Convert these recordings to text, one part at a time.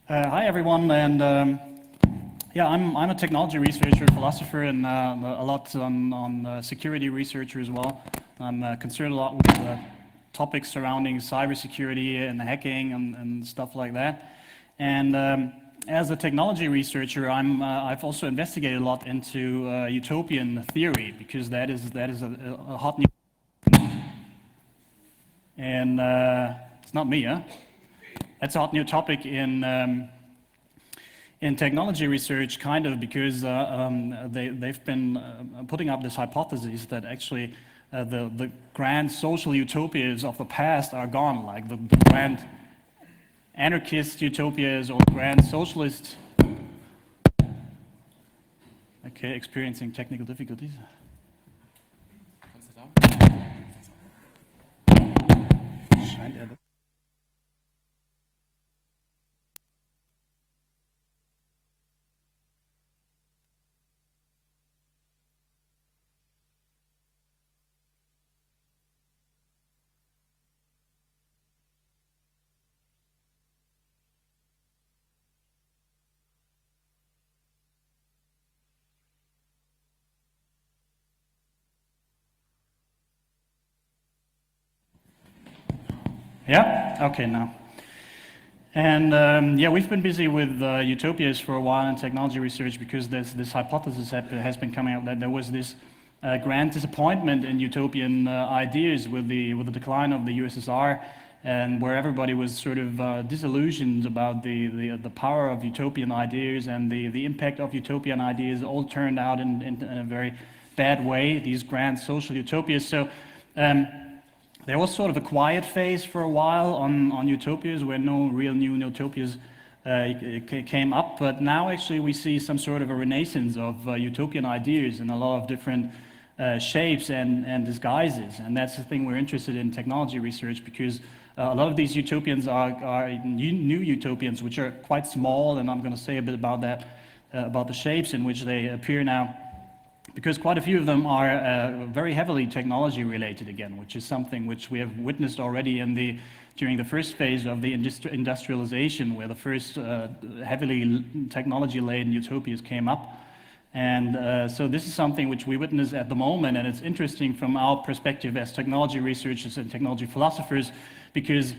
Hi everyone, and yeah, I'm a technology researcher, philosopher, and a lot on security researcher as well. I'm concerned a lot with topics surrounding cybersecurity and hacking and stuff like that. And as a technology researcher, I've also investigated a lot into utopian theory because that is a hot new. And it's not me, huh? That's a hot new topic in technology research, kind of, because they've been putting up this hypothesis that actually the grand social utopias of the past are gone, like the grand anarchist utopias or grand socialist. Okay, experiencing technical difficulties. Yeah? Okay, now. And yeah, we've been busy with utopias for a while in technology research because there's this hypothesis that has been coming out that there was this grand disappointment in utopian ideas with the decline of the USSR, and where everybody was sort of disillusioned about the power of utopian ideas, and the impact of utopian ideas all turned out in a very bad way, these grand social utopias. So there was sort of a quiet phase for a while on utopias where no real new utopias came up, but now actually we see some sort of a renaissance of utopian ideas in a lot of different shapes and disguises, and that's the thing we're interested in technology research, because a lot of these utopians are new utopians, which are quite small, and I'm going to say a bit about that, about the shapes in which they appear now, because quite a few of them are very heavily technology related again, which is something which we have witnessed already during the first phase of the industrialization, where the first heavily technology-laden utopias came up. And so this is something which we witness at the moment, and it's interesting from our perspective as technology researchers and technology philosophers, because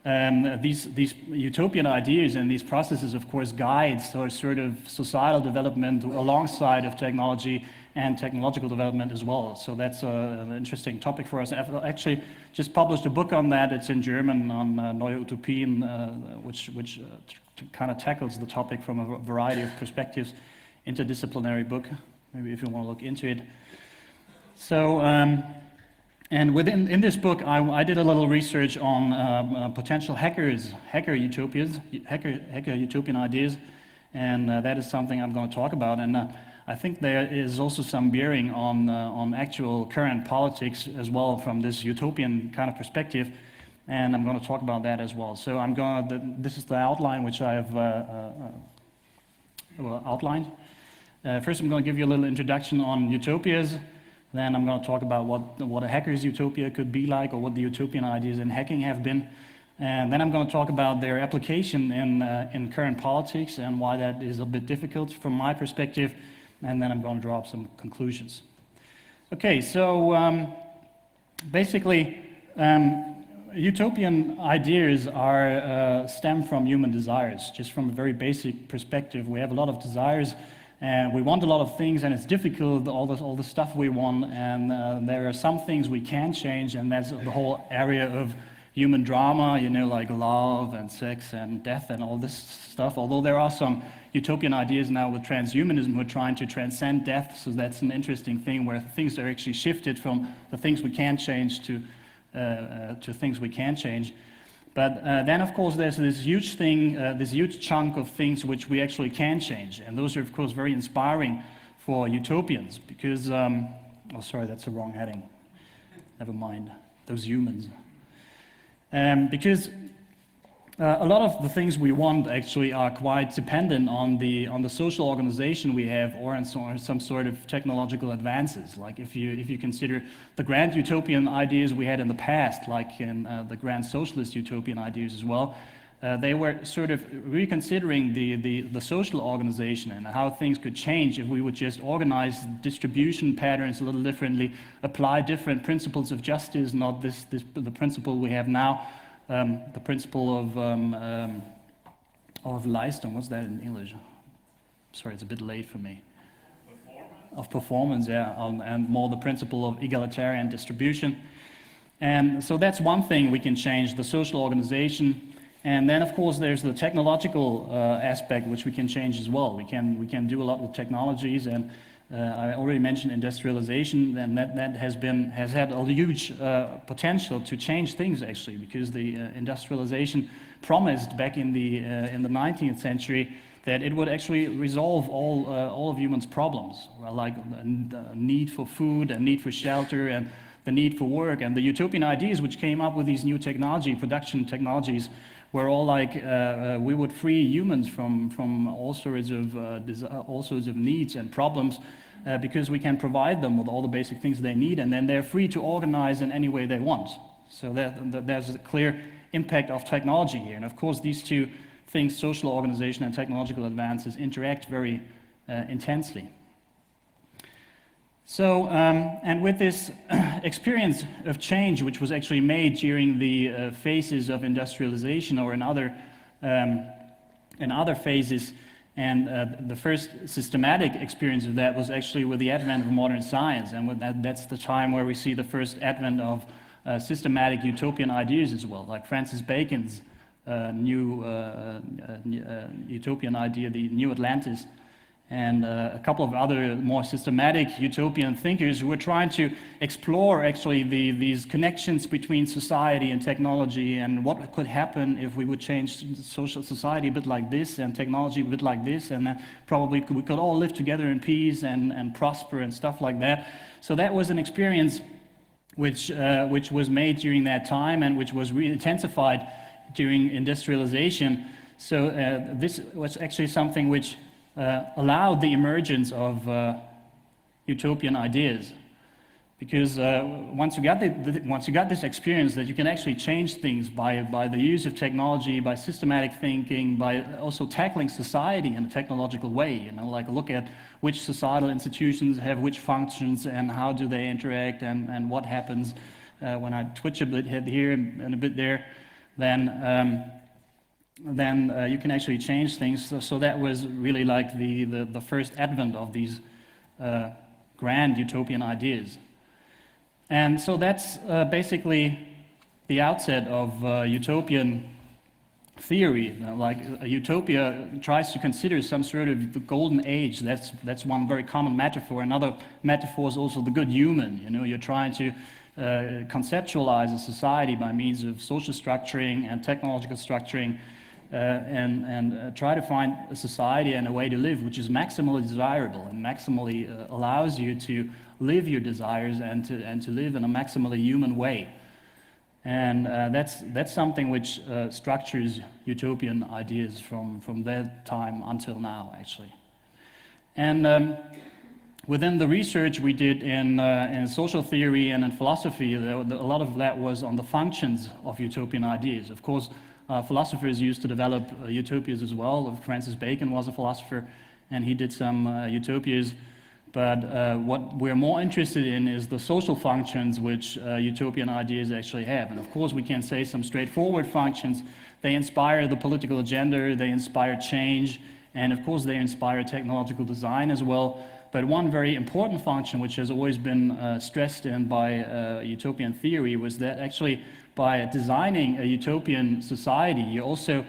these utopian ideas and these processes, of course, guide sort of societal development alongside of technology and technological development as well. So that's an interesting topic for us. I've actually just published a book on that. It's in German, on Neue Utopien, which kind of tackles the topic from a variety of perspectives. Interdisciplinary book, maybe if you want to look into it. So, and in this book, I did a little research on potential hacker utopias, hacker utopian ideas, and that is something I'm going to talk about. And I think there is also some bearing on actual current politics as well from this utopian kind of perspective, and I'm going to talk about that as well. So this is the outline which I have outlined. First, I'm going to give you a little introduction on utopias. Then I'm going to talk about what a hacker's utopia could be like, or what the utopian ideas in hacking have been. And then I'm going to talk about their application in current politics and why that is a bit difficult from my perspective. And then I'm going to draw up some conclusions. Okay, so basically, utopian ideas stem from human desires. Just from a very basic perspective, we have a lot of desires, and we want a lot of things, and it's difficult, all the stuff we want, and there are some things we can change, and that's the whole area of human drama, you know, like love and sex and death and all this stuff. Although there are some utopian ideas now with transhumanism who are trying to transcend death, so that's an interesting thing where things are actually shifted from the things we can change to things we can change. But then, of course, there's this huge thing, this huge chunk of things which we actually can change, and those are, of course, very inspiring for utopians, because, oh, sorry, that's the wrong heading. Never mind, those humans. Because a lot of the things we want actually are quite dependent on the social organization we have, or on some sort of technological advances. Like if you consider the grand utopian ideas we had in the past, like in the grand socialist utopian ideas as well, they were sort of reconsidering the social organization and how things could change if we would just organize distribution patterns a little differently, apply different principles of justice, not the principle we have now, the principle of Leistung. What's that in English? Sorry, it's a bit late for me. Of performance, yeah, and more the principle of egalitarian distribution. And so that's one thing we can change, the social organization. And then, of course, there's the technological aspect, which we can change as well. We can do a lot with technologies, and I already mentioned industrialization, and that has had a huge potential to change things, actually, because the industrialization promised back in the 19th century that it would actually resolve all of humans' problems, like the need for food and need for shelter and the need for work. And the utopian ideas which came up with these new production technologies, were all like we would free humans from all sorts of needs and problems because we can provide them with all the basic things they need, and then they're free to organize in any way they want. So there's a clear impact of technology here. And of course, these two things, social organization and technological advances, interact very intensely. So, and with this experience of change, which was actually made during the phases of industrialization or in other phases, and the first systematic experience of that was actually with the advent of modern science, and that's the time where we see the first advent of systematic utopian ideas as well, like Francis Bacon's new utopian idea, the New Atlantis, and a couple of other more systematic utopian thinkers who were trying to explore actually these connections between society and technology, and what could happen if we would change social society a bit like this and technology a bit like this, and probably we could all live together in peace and prosper and stuff like that. So that was an experience which was made during that time and which was intensified during industrialization. So this was actually something which allowed the emergence of utopian ideas, because once you got this experience that you can actually change things by the use of technology, by systematic thinking, by also tackling society in a technological way, you know, like look at which societal institutions have which functions and how do they interact, and what happens when I twitch a bit here and a bit there, then you can actually change things. So that was really like the first advent of these grand utopian ideas. And so that's basically the outset of utopian theory. Like a utopia tries to consider some sort of the golden age. That's one very common metaphor. Another metaphor is also the good human. You know, you're trying to conceptualize a society by means of social structuring and technological structuring, and try to find a society and a way to live which is maximally desirable and maximally allows you to live your desires and to live in a maximally human way. And that's something which structures utopian ideas from that time until now, actually. And within the research we did in social theory and in philosophy, a lot of that was on the functions of utopian ideas. Of course, philosophers used to develop utopias as well. Francis Bacon was a philosopher, and he did some utopias. But what we're more interested in is the social functions which utopian ideas actually have. And of course, we can say some straightforward functions. They inspire the political agenda, they inspire change, and of course, they inspire technological design as well. But one very important function, which has always been stressed in by utopian theory, was that actually by designing a utopian society, you also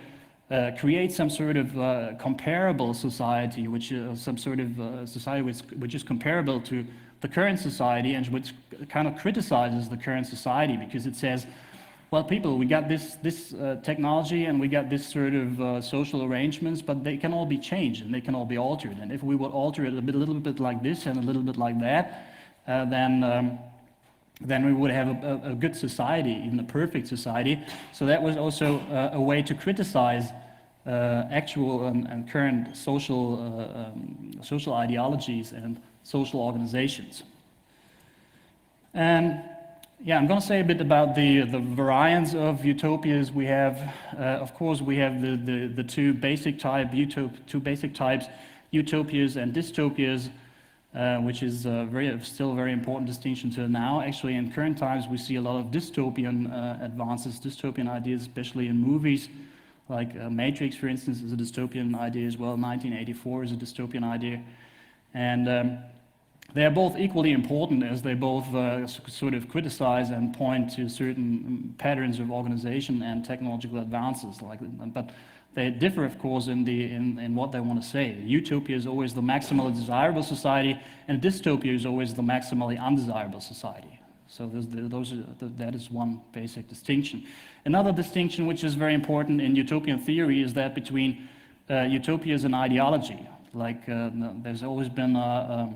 create some sort of comparable society, which is some sort of society which is comparable to the current society, and which kind of criticizes the current society, because it says, well, people, we got this technology and we got this sort of social arrangements, but they can all be changed and they can all be altered. And if we would alter it a little bit like this and a little bit like that, then we would have a good society, even a perfect society. So that was also a way to criticize actual and current social ideologies and social organizations. And Yeah, I'm going to say a bit about the variants of utopias. We have, of course, we have the two basic types, utopias and dystopias, which is still a very important distinction to now. Actually, in current times, we see a lot of dystopian advances, dystopian ideas, especially in movies, like Matrix, for instance, is a dystopian idea as well. 1984 is a dystopian idea, and they are both equally important, as they both sort of criticize and point to certain patterns of organization and technological advances. But they differ, of course, in what they want to say. Utopia is always the maximally desirable society, and dystopia is always the maximally undesirable society. So that is one basic distinction. Another distinction which is very important in utopian theory is that between utopias and ideology. There's always been a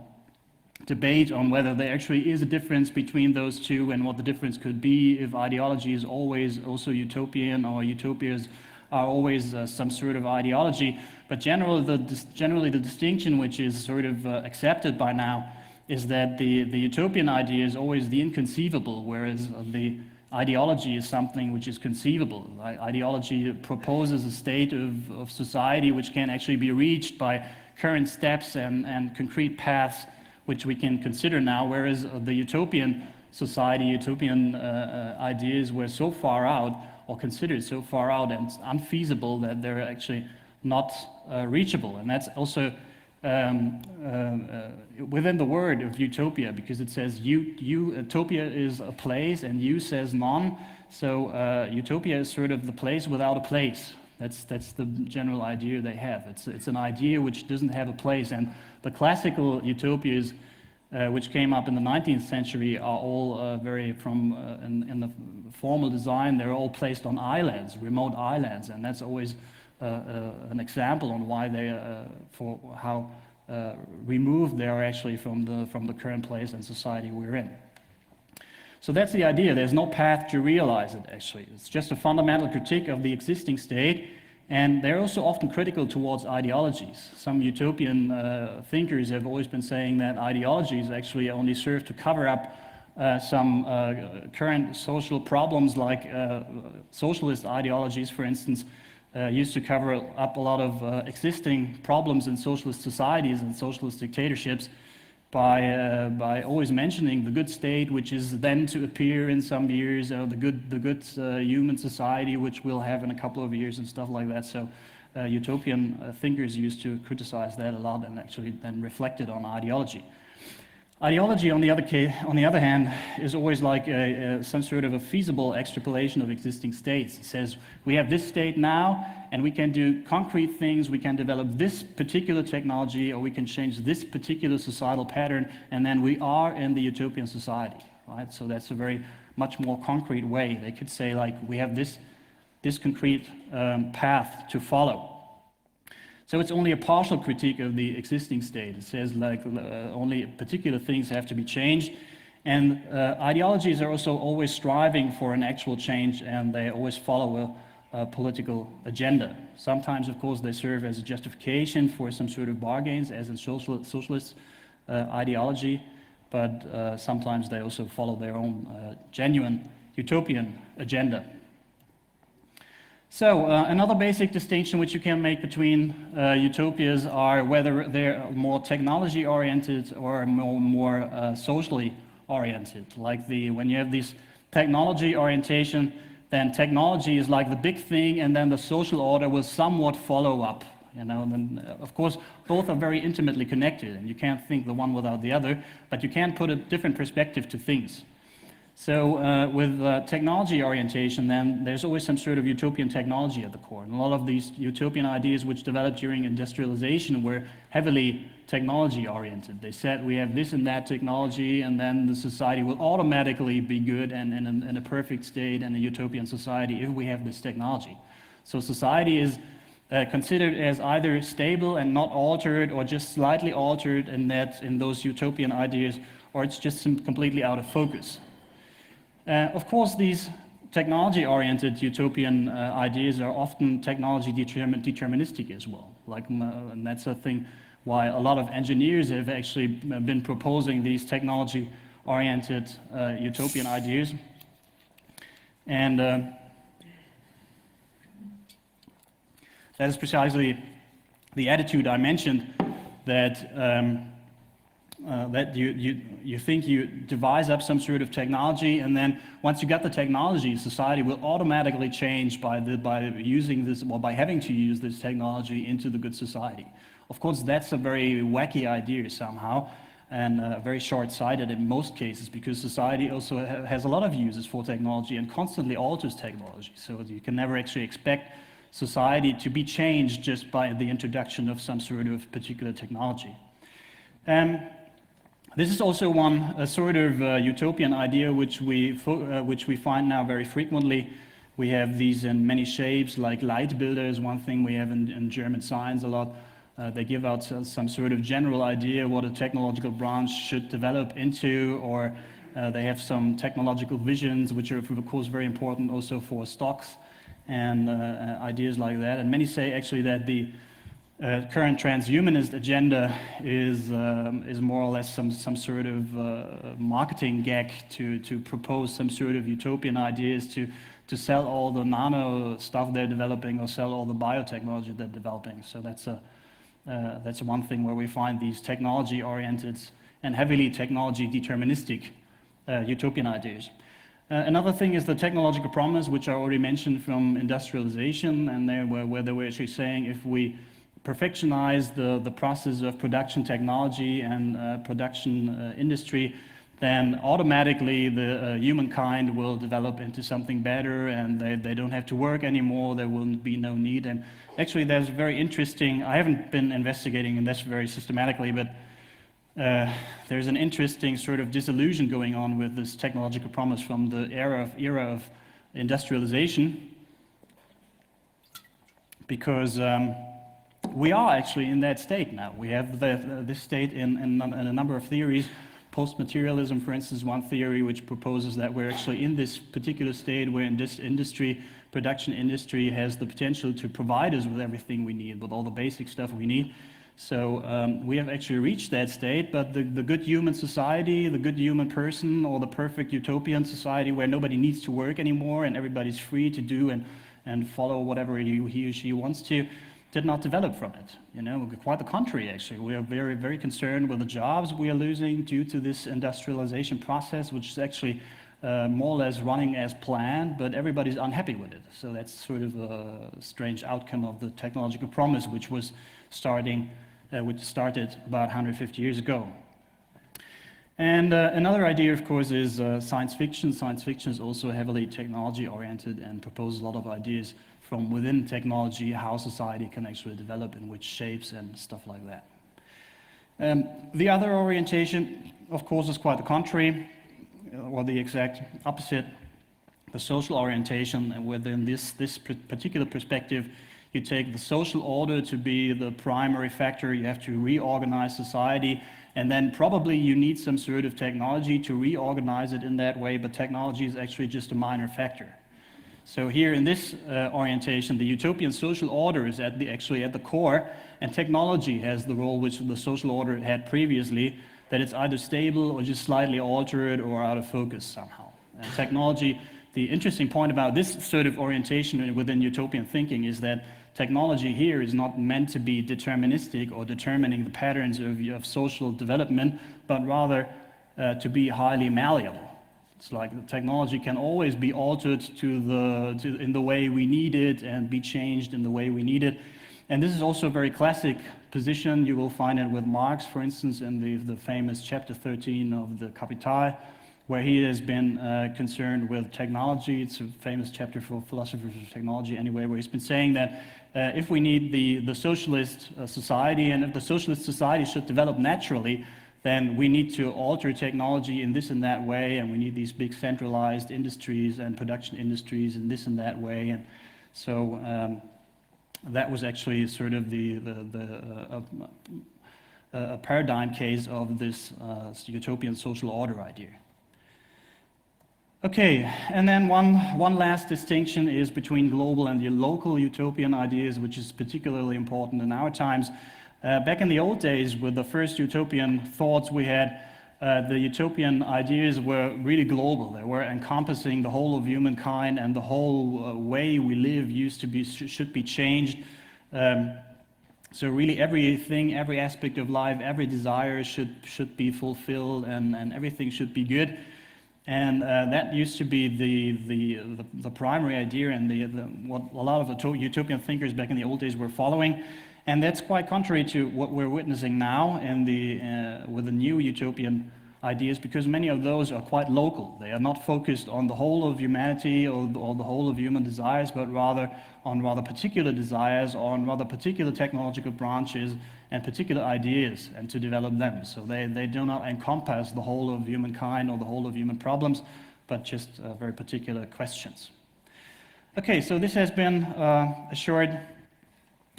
debate on whether there actually is a difference between those two and what the difference could be, if ideology is always also utopian or utopias are always some sort of ideology. But generally the distinction which is sort of accepted by now is that the utopian idea is always the inconceivable, whereas the ideology is something which is conceivable. Ideology proposes a state of society which can actually be reached by current steps and concrete paths which we can consider now, whereas the utopian society, utopian ideas were so far out, or considered so far out and unfeasible, that they're actually not reachable. And that's also within the word of utopia, because it says utopia is a place and you says none. So utopia is sort of the place without a place. That's the general idea they have. It's an idea which doesn't have a place. And the classical utopias, which came up in the 19th century, are all in the formal design, they're all placed on islands, remote islands, and that's always an example on why for how removed they are actually from the current place and society we're in. So that's the idea. There's no path to realize it, actually. It's just a fundamental critique of the existing state, and they're also often critical towards ideologies. Some utopian thinkers have always been saying that ideologies actually only serve to cover up some current social problems, like socialist ideologies, for instance, used to cover up a lot of existing problems in socialist societies and socialist dictatorships by always mentioning the good state, which is then to appear in some years, the good human society, which we'll have in a couple of years and stuff like that. So utopian thinkers used to criticize that a lot and actually then reflected on ideology. Ideology, on the other hand, is always like some sort of a feasible extrapolation of existing states. It says, we have this state now, and we can do concrete things, we can develop this particular technology, or we can change this particular societal pattern, and then we are in the utopian society, right? So that's a very much more concrete way. They could say, like, we have this concrete path to follow. So it's only a partial critique of the existing state. It says only particular things have to be changed. And ideologies are also always striving for an actual change, and they always follow a political agenda. Sometimes, of course, they serve as a justification for some sort of bargains, as in socialist ideology, but sometimes they also follow their own genuine utopian agenda. So another basic distinction which you can make between utopias are whether they're more technology-oriented or more socially oriented. Like when you have this technology orientation, then technology is like the big thing, and then the social order will somewhat follow up. And of course, both are very intimately connected, and you can't think the one without the other, but you can put a different perspective to things. So with technology orientation, then there's always some sort of utopian technology at the core. And a lot of these utopian ideas which developed during industrialization were heavily technology oriented. They said we have this and that technology, and then the society will automatically be good and in a perfect state and a utopian society if we have this technology. So society is considered as either stable and not altered, or just slightly altered in those utopian ideas, or it's just completely out of focus. Of course, these technology-oriented utopian ideas are often technology deterministic as well. And that's a thing why a lot of engineers have actually been proposing these technology oriented utopian ideas. And that is precisely the attitude I mentioned, that that you think you devise up some sort of technology, and then once you got the technology, society will automatically change by using this, or by having to use this technology into the good society. Of course, that's a very wacky idea somehow, and very short-sighted in most cases, because society also has a lot of uses for technology and constantly alters technology. So you can never actually expect society to be changed just by the introduction of some sort of particular technology. This is also a sort of utopian idea which we find now very frequently. We have these in many shapes, like light builder is one thing we have in German science a lot. They give out some sort of general idea what a technological branch should develop into, or they have some technological visions, which are of course very important also for stocks and ideas like that. And many say actually that the current transhumanist agenda is more or less some sort of marketing gag to propose some sort of utopian ideas to sell all the nano stuff they're developing, or sell all the biotechnology they're developing. So that's one thing where we find these technology-oriented and heavily technology-deterministic utopian ideas. Another thing is the technological promise, which I already mentioned from industrialization, and where they were actually saying if we perfectionize the process of production technology and production industry, then automatically the humankind will develop into something better, and they don't have to work anymore, there will be no need. And actually there's very interesting, I haven't been investigating in this very systematically, but there's an interesting sort of disillusion going on with this technological promise from the era of industrialization, because we are actually in that state now. We have this state in a number of theories. Post-materialism, for instance, one theory which proposes that we're actually in this particular state where in this industry, production industry, has the potential to provide us with everything we need, with all the basic stuff we need. So we have actually reached that state, but the good human society, the good human person, or the perfect utopian society where nobody needs to work anymore and everybody's free to do and follow whatever he or she wants to, did not develop from it. You know, quite the contrary, actually. We are very, very concerned with the jobs we are losing due to this industrialization process, which is actually more or less running as planned, but everybody's unhappy with it. So that's sort of a strange outcome of the technological promise, which started about 150 years ago. And another idea, of course, is science fiction. Science fiction is also heavily technology-oriented and proposes a lot of ideas from within technology, how society can actually develop, in which shapes and stuff like that. The other orientation, of course, is quite the contrary, or the exact opposite, the social orientation. And within this particular perspective, you take the social order to be the primary factor. You have to reorganize society, and then probably you need some sort of technology to reorganize it in that way, but technology is actually just a minor factor. So here in this orientation, the utopian social order is actually at the core, and technology has the role which the social order had previously, that it's either stable or just slightly altered or out of focus somehow. And technology, the interesting point about this sort of orientation within utopian thinking is that technology here is not meant to be deterministic or determining the patterns of social development, but rather to be highly malleable. It's like the technology can always be altered in the way we need it and be changed in the way we need it. And this is also a very classic position. You will find it with Marx, for instance, in the famous chapter 13 of the Capital, where he has been concerned with technology. It's a famous chapter for philosophers of technology anyway, where he's been saying that if we need the socialist society, and if the socialist society should develop naturally, then we need to alter technology in this and that way, and we need these big centralized industries and production industries in this and that way. And so that was actually sort of a paradigm case of this utopian social order idea. Okay, and then one last distinction is between global and the local utopian ideas, which is particularly important in our times. Back in the old days, with the first utopian thoughts we had, the utopian ideas were really global. They were encompassing the whole of humankind, and the whole way we live should be changed. So really everything, every aspect of life, every desire should be fulfilled, and everything should be good. And that used to be the primary idea, and what a lot of the utopian thinkers back in the old days were following. And that's quite contrary to what we're witnessing now with the new utopian ideas, because many of those are quite local. They are not focused on the whole of humanity or the whole of human desires, but rather on rather particular desires, or on rather particular technological branches and particular ideas, and to develop them. So they do not encompass the whole of humankind or the whole of human problems, but just very particular questions. Okay, so this has been a short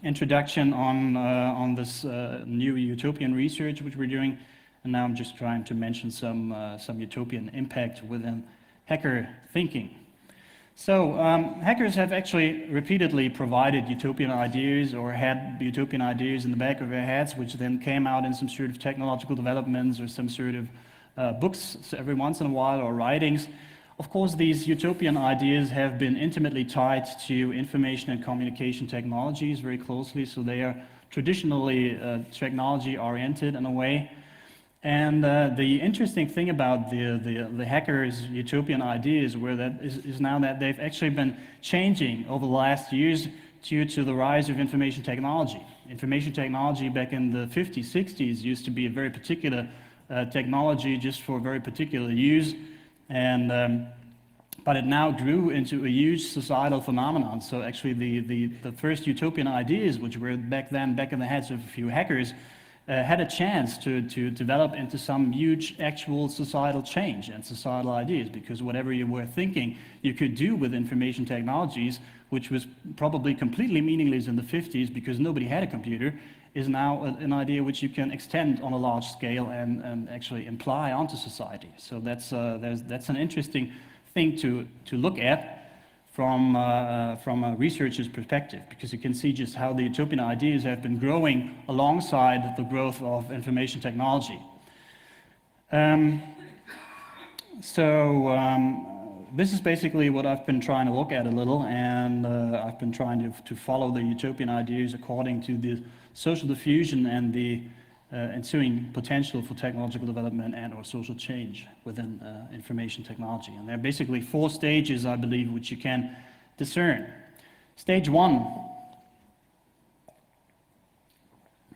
introduction on this new utopian research which we're doing, and now I'm just trying to mention some utopian impact within hacker thinking. So hackers have actually repeatedly provided utopian ideas, or had utopian ideas in the back of their heads, which then came out in some sort of technological developments or some sort of books every once in a while, or writings. Of course, these utopian ideas have been intimately tied to information and communication technologies very closely, so they are traditionally technology-oriented in a way. And the interesting thing about the hackers' utopian ideas is now that they've actually been changing over the last years due to the rise of information technology. Information technology back in the 50s, 60s used to be a very particular technology just for very particular use. And but it now grew into a huge societal phenomenon. So actually the first utopian ideas, which were back in the heads of a few hackers, had a chance to develop into some huge actual societal change and societal ideas, because whatever you were thinking you could do with information technologies, which was probably completely meaningless in the 50s because nobody had a computer, is now an idea which you can extend on a large scale and actually imply onto society. So that's an interesting thing to look at from a researcher's perspective, because you can see just how the utopian ideas have been growing alongside the growth of information technology. This is basically what I've been trying to look at a little, and I've been trying to follow the utopian ideas according to the social diffusion and the ensuing potential for technological development and or social change within information technology. And there are basically 4 stages, I believe, which you can discern. Stage 1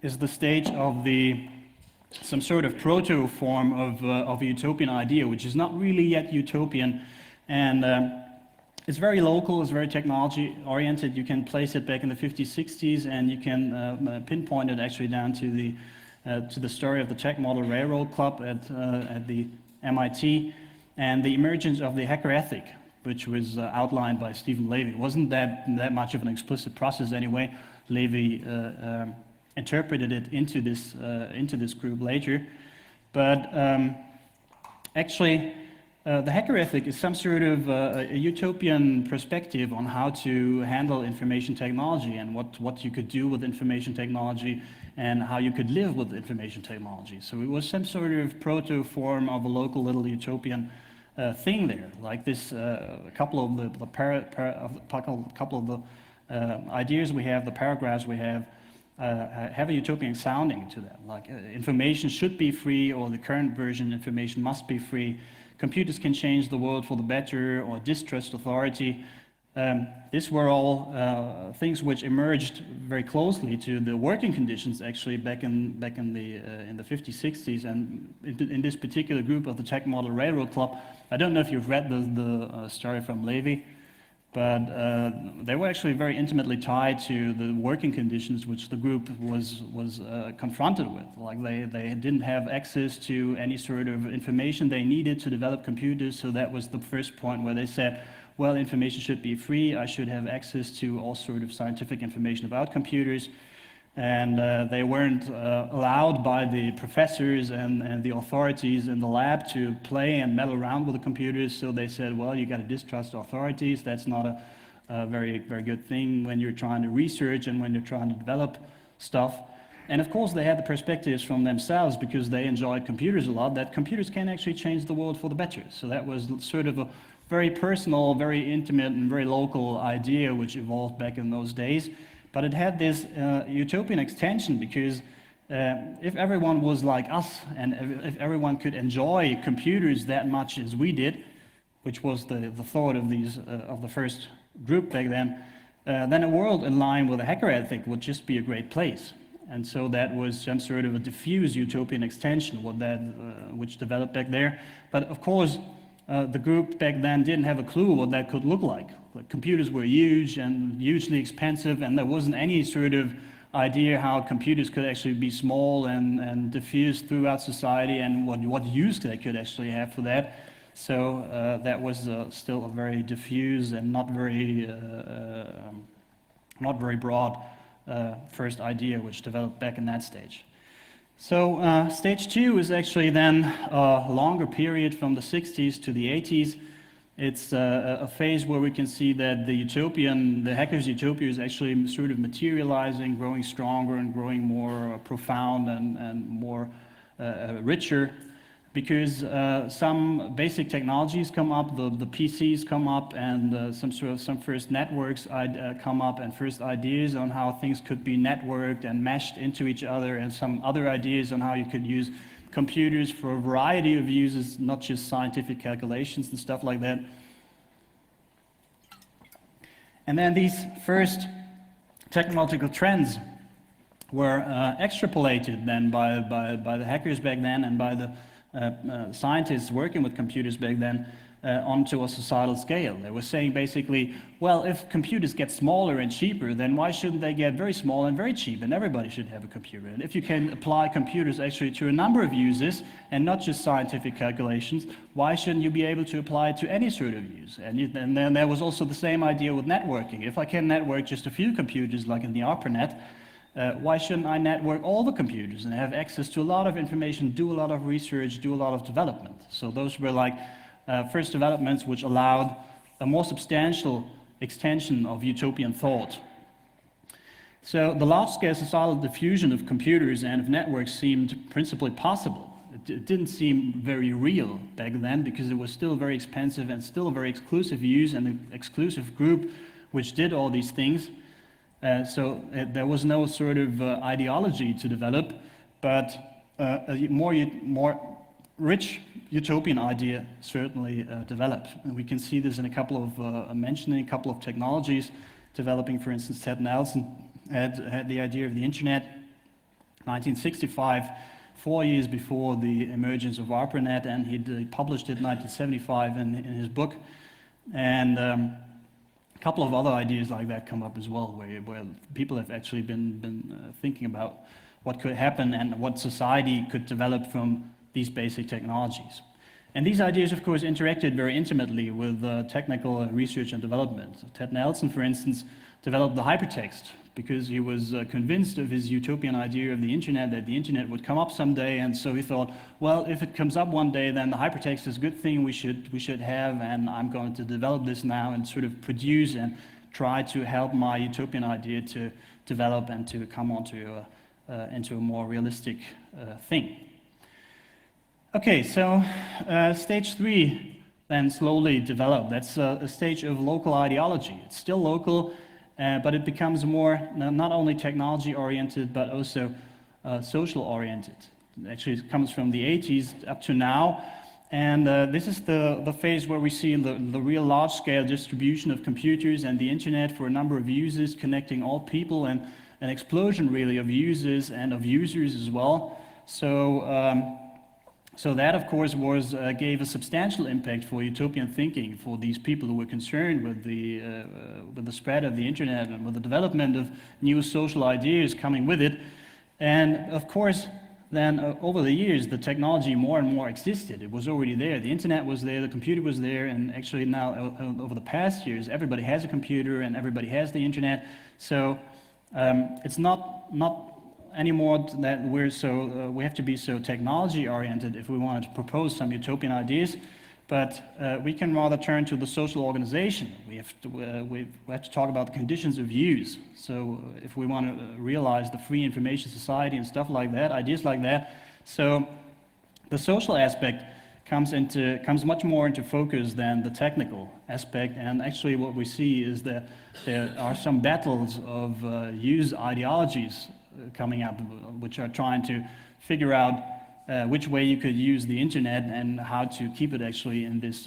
is the stage of some sort of proto-form of a utopian idea, which is not really yet utopian, and it's very local, it's very technology-oriented. You can place it back in the 50s, 60s, and you can pinpoint it actually down to the story of the Tech Model Railroad Club at the MIT, and the emergence of the hacker ethic, which was outlined by Stephen Levy. It wasn't that much of an explicit process anyway. Levy interpreted it into this group later, but actually the hacker ethic is some sort of a utopian perspective on how to handle information technology and what you could do with information technology and how you could live with information technology. So it was some sort of proto-form of a local little utopian thing there, like this. A couple of the ideas we have, the paragraphs we have a utopian sounding to them. Like information should be free, or the current version information must be free. Computers can change the world for the better, or distrust authority. These were all things which emerged very closely to the working conditions actually back in the 50s, 60s, and in this particular group of the Tech Model Railroad Club. I don't know if you've read the story from Levy, but they were actually very intimately tied to the working conditions which the group was confronted with. Like they didn't have access to any sort of information they needed to develop computers, so that was the first point where they said, well, information should be free, I should have access to all sort of scientific information about computers. And they weren't allowed by the professors and the authorities in the lab to play and meddle around with the computers, so they said, well, you got to distrust authorities. That's not a very good thing when you're trying to research and when you're trying to develop stuff. And of course, they had the perspectives from themselves, because they enjoyed computers a lot, that computers can actually change the world for the better. So that was sort of a very personal, very intimate, and very local idea which evolved back in those days. But it had this utopian extension, because if everyone was like us, and if everyone could enjoy computers that much as we did, which was the thought of the first group back then a world in line with a hacker ethic would just be a great place. And so that was some sort of a diffuse utopian extension, which developed back there. But of course, the group back then didn't have a clue what that could look like. Computers were huge and hugely expensive, and there wasn't any sort of idea how computers could actually be small and diffused throughout society, and what use they could actually have for that. So that was still a very diffuse and not very broad first idea which developed back in that stage. So stage 2 is actually then a longer period from the 60s to the 80s. It's a phase where we can see that the hackers' utopia is actually sort of materializing, growing stronger and growing more profound and more richer, because some basic technologies come up, the PCs come up, and some first networks come up, and first ideas on how things could be networked and meshed into each other, and some other ideas on how you could use computers for a variety of uses, not just scientific calculations and stuff like that. And then these first technological trends were extrapolated then by the hackers back then, and by the scientists working with computers back then, onto a societal scale. They were saying basically, well, if computers get smaller and cheaper, then why shouldn't they get very small and very cheap, and everybody should have a computer? And if you can apply computers actually to a number of uses, and not just scientific calculations, why shouldn't you be able to apply it to any sort of use? And then there was also the same idea with networking. If I can network just a few computers, like in the ARPANET, why shouldn't I network all the computers and have access to a lot of information, do a lot of research, do a lot of development? So those were like first developments which allowed a more substantial extension of utopian thought. So the large-scale societal diffusion of computers and of networks seemed principally possible. It didn't seem very real back then, because it was still very expensive and still a very exclusive use and an exclusive group which did all these things. So there was no sort of ideology to develop, but a more rich utopian idea certainly developed. And we can see this in a couple of, mentioning a couple of technologies developing. For instance, Ted Nelson had the idea of the internet, 1965, 4 years before the emergence of ARPANET, and he published it in 1975 in his book. And a couple of other ideas like that come up as well, where people have actually been thinking about what could happen and what society could develop from these basic technologies. And these ideas, of course, interacted very intimately with technical research and development. Ted Nelson, for instance, developed the hypertext because he was convinced of his utopian idea of the internet, that the internet would come up someday, and so he thought, well, if it comes up one day, then the hypertext is a good thing we should have, and I'm going to develop this now and sort of produce and try to help my utopian idea to develop and to come onto into a more realistic thing. Okay, so stage 3 then slowly developed. That's a stage of local ideology. It's still local, but it becomes more not only technology-oriented, but also social-oriented. Actually, it comes from the 80s up to now, and this is the phase where we see the real large-scale distribution of computers and the internet for a number of users, connecting all people, and an explosion really of users and of users as well. So that, of course, gave a substantial impact for utopian thinking for these people who were concerned with the spread of the internet and with the development of new social ideas coming with it. And of course, then over the years, the technology more and more existed. It was already there. The internet was there, the computer was there, and actually now, over the past years, everybody has a computer and everybody has the internet. So it's not anymore that we have to be so technology oriented if we wanted to propose some utopian ideas, but we can rather turn to the social organization. We have to talk about the conditions of use. So if we want to realize the free information society and stuff like that, ideas like that, so the social aspect comes much more into focus than the technical aspect. And actually what we see is that there are some battles of use ideologies coming up, which are trying to figure out which way you could use the internet and how to keep it actually in this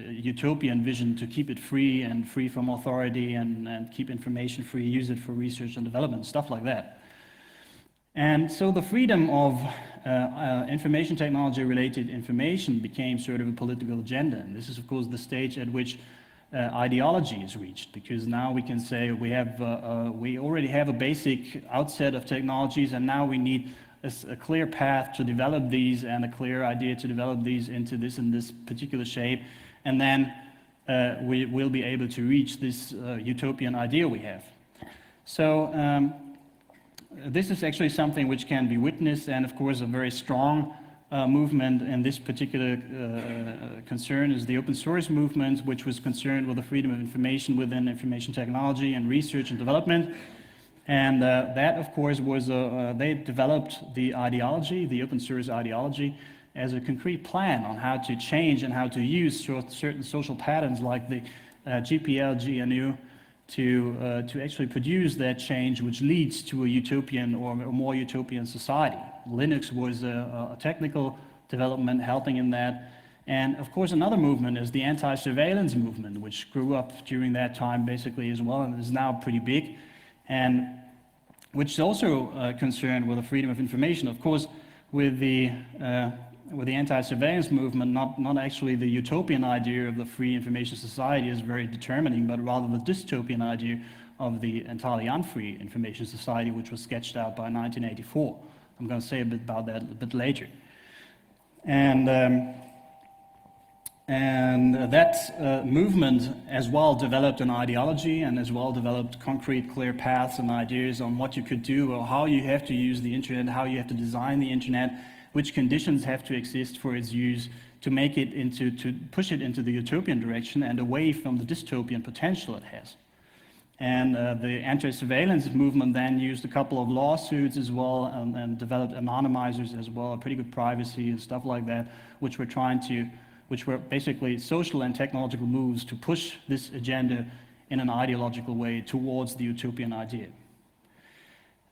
utopian vision, to keep it free and free from authority and keep information free, use it for research and development, stuff like that. And so the freedom of information technology related information became sort of a political agenda. And this is of course the stage at which ideology is reached, because now we can say we already have a basic outset of technologies, and now we need a clear path to develop these and a clear idea to develop these into this and this particular shape, and then we will be able to reach this utopian idea we have. So this is actually something which can be witnessed, and of course a very strong movement in this particular concern is the open source movement, which was concerned with the freedom of information within information technology and research and development. And that, of course, was they developed the ideology, the open source ideology, as a concrete plan on how to change and how to use certain social patterns like the GPL, GNU to actually produce that change which leads to a utopian or a more utopian society. Linux was a technical development helping in that. And of course another movement is the anti-surveillance movement, which grew up during that time basically as well and is now pretty big, and which is also concerned with the freedom of information. Of course, with the anti-surveillance movement, not actually the utopian idea of the free information society is very determining, but rather the dystopian idea of the entirely unfree information society, which was sketched out by 1984. I'm going to say a bit about that a bit later. And that movement as well developed an ideology and as well developed concrete, clear paths and ideas on what you could do or how you have to use the internet, how you have to design the internet, which conditions have to exist for its use to make it to push it into the utopian direction and away from the dystopian potential it has. And the anti-surveillance movement then used a couple of lawsuits as well and developed anonymizers as well, pretty good privacy and stuff like that, which were basically social and technological moves to push this agenda in an ideological way towards the utopian idea.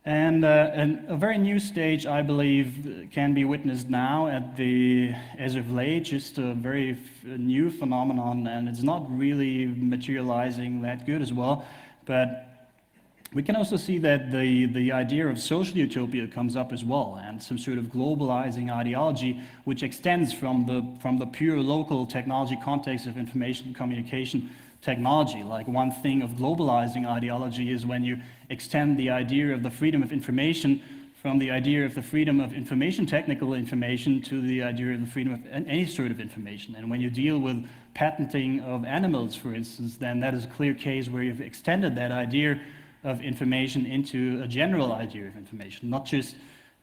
And a very new stage, I believe, can be witnessed now as of late, just a very new phenomenon, and it's not really materializing that good as well. But we can also see that the idea of social utopia comes up as well, and some sort of globalizing ideology which extends from the pure local technology context of information communication technology. Like one thing of globalizing ideology is when you extend the idea of the freedom of information from the idea of the freedom of information, technical information, to the idea of the freedom of any sort of information. And when you deal with patenting of animals, for instance, then that is a clear case where you've extended that idea of information into a general idea of information, not just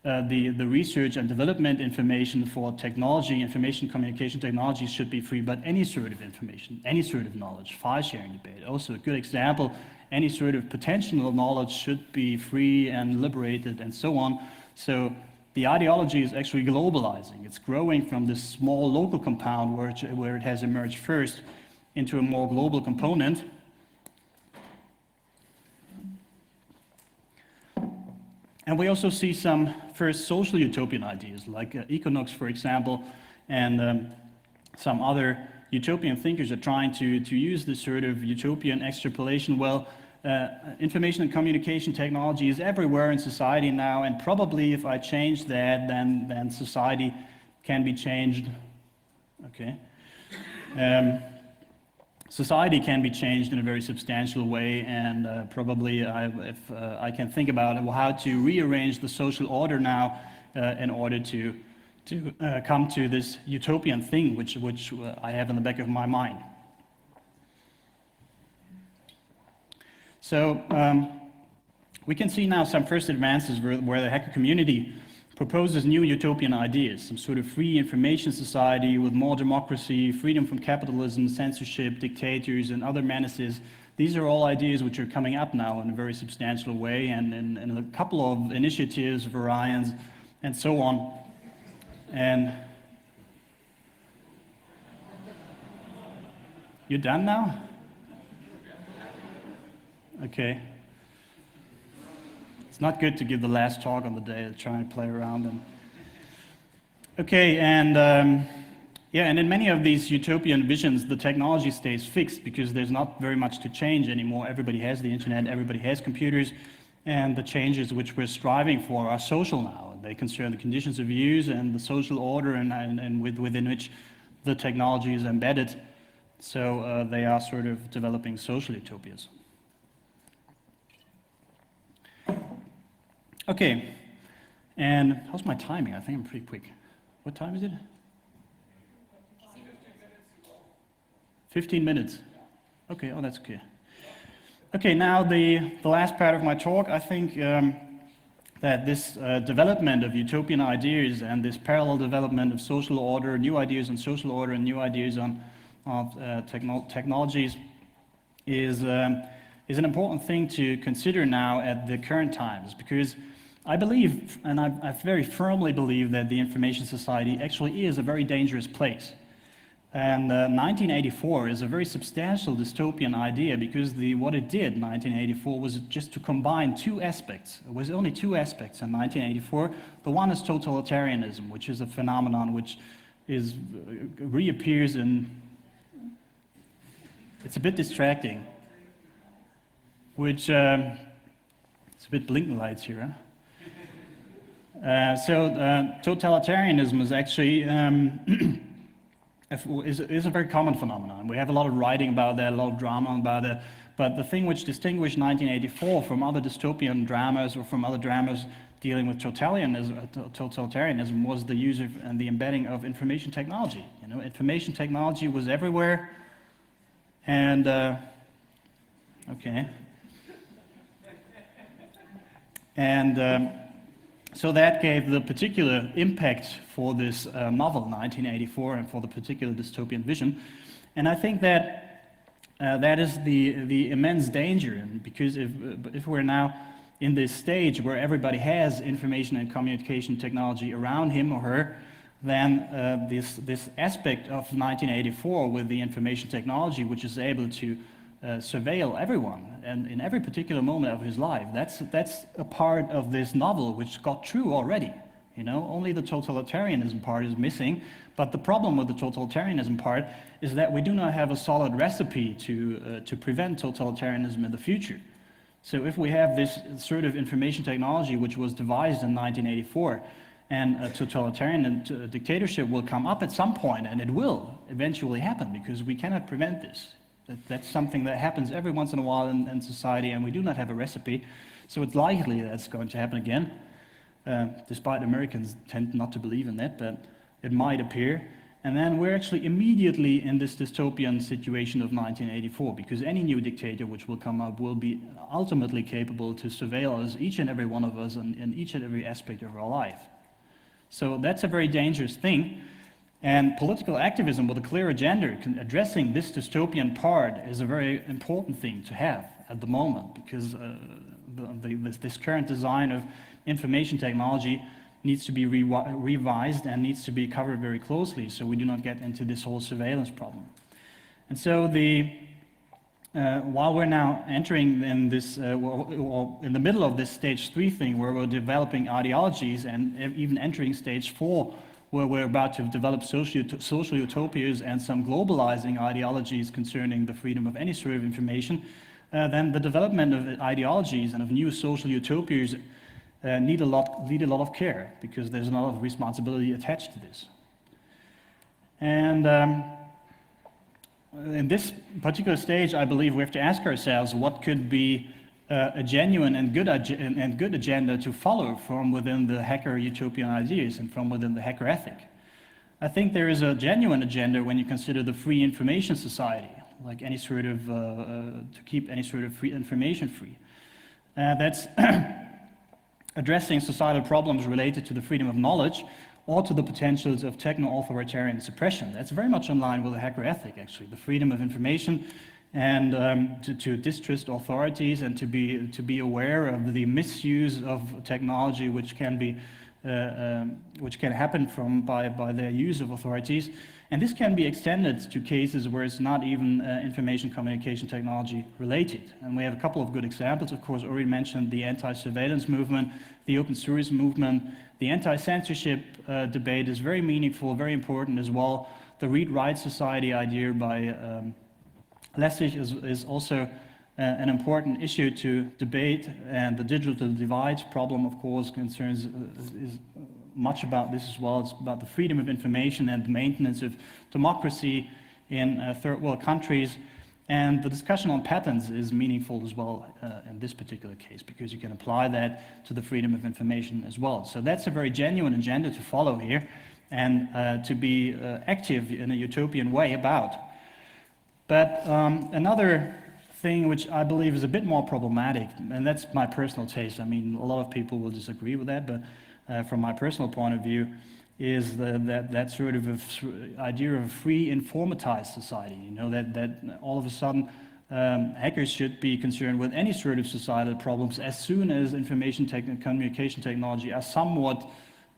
the research and development information for technology, information communication technologies should be free, but any sort of information, any sort of knowledge, file sharing debate, also a good example, any sort of potential knowledge should be free and liberated and so on. So the ideology is actually globalizing. It's growing from this small local compound where it has emerged first into a more global component. And we also see some first social utopian ideas, like Econox, for example, and some other utopian thinkers are trying to use this sort of utopian extrapolation. Well, information and communication technology is everywhere in society now, and probably if I change that, then society can be changed. Okay. Society can be changed in a very substantial way, and probably if I can think about how to rearrange the social order now in order to come to this utopian thing which I have in the back of my mind. So we can see now some first advances where the hacker community proposes new utopian ideas, some sort of free information society with more democracy, freedom from capitalism, censorship, dictators, and other menaces. These are all ideas which are coming up now in a very substantial way, and a couple of initiatives, variants, and so on. And you're done now? Okay. It's not good to give the last talk on the day, trying to play around. Okay, and yeah, and in many of these utopian visions, the technology stays fixed because there's not very much to change anymore. Everybody has the internet, everybody has computers, and the changes which we're striving for are social now. They concern the conditions of use and the social order and within which the technology is embedded. So they are sort of developing social utopias. Okay, and how's my timing? I think I'm pretty quick. What time is it? 15 minutes. Okay, oh, that's okay. Okay, now the last part of my talk, I think that this development of utopian ideas and this parallel development of social order, new ideas on social order and new ideas on technologies is an important thing to consider now at the current times, because I believe, and I very firmly believe, that the information society actually is a very dangerous place. And 1984 is a very substantial dystopian idea, because what it did in 1984 was just to combine two aspects. It was only two aspects in 1984. The one is totalitarianism, which is a phenomenon which reappears in, it's a bit distracting, which, it's a bit blinking lights here, huh? Totalitarianism is actually is a very common phenomenon. We have a lot of writing about that, a lot of drama about that. But the thing which distinguished 1984 from other dystopian dramas or from other dramas dealing with totalitarianism was the use of and the embedding of information technology. You know, information technology was everywhere, and okay, and. So that gave the particular impact for this novel, 1984, and for the particular dystopian vision. And I think that that is the immense danger, because if we're now in this stage where everybody has information and communication technology around him or her, then this aspect of 1984 with the information technology, which is able to surveil everyone and in every particular moment of his life, that's a part of this novel which got true already. You know, only the totalitarianism part is missing, but the problem with the totalitarianism part is that we do not have a solid recipe to prevent totalitarianism in the future. So if we have this sort of information technology which was devised in 1984, and a totalitarian dictatorship will come up at some point, and it will eventually happen, because we cannot prevent this. That's something that happens every once in a while in society, and we do not have a recipe. So it's likely that's going to happen again, despite Americans tend not to believe in that, but it might appear. And then we're actually immediately in this dystopian situation of 1984, because any new dictator which will come up will be ultimately capable to surveil us, each and every one of us, in each and every aspect of our life. So that's a very dangerous thing. And political activism with a clear agenda addressing this dystopian part is a very important thing to have at the moment, because this current design of information technology needs to be revised and needs to be covered very closely, so we do not get into this whole surveillance problem. And so while we're now entering in this, in the middle of this stage 3 thing, where we're developing ideologies and even entering stage 4, where we're about to develop social utopias and some globalizing ideologies concerning the freedom of any sort of information, then the development of ideologies and of new social utopias need a lot of care, because there's a lot of responsibility attached to this. And in this particular stage, I believe we have to ask ourselves what could be a genuine and good agenda to follow from within the hacker utopian ideas and from within the hacker ethic. I think there is a genuine agenda when you consider the free information society, like any sort of, to keep any sort of free information free. That's addressing societal problems related to the freedom of knowledge or to the potentials of techno-authoritarian suppression. That's very much in line with the hacker ethic, actually, the freedom of information and to distrust authorities and to be aware of the misuse of technology which can happen by their use of authorities. And this can be extended to cases where it's not even information communication technology related. And we have a couple of good examples. Of course, already mentioned the anti-surveillance movement, the open source movement. The anti-censorship debate is very meaningful, very important as well. The Read Write Society idea by Lessig is also an important issue to debate, and the digital divide problem, of course, concerns is much about this as well. It's about the freedom of information and the maintenance of democracy in third world countries. And the discussion on patents is meaningful as well in this particular case, because you can apply that to the freedom of information as well. So that's a very genuine agenda to follow here and to be active in a utopian way about. But another thing which I believe is a bit more problematic, and that's my personal taste. I mean, a lot of people will disagree with that, but from my personal point of view, is that sort of idea of a free informatized society. You know, that all of a sudden hackers should be concerned with any sort of societal problems as soon as information communication technology are somewhat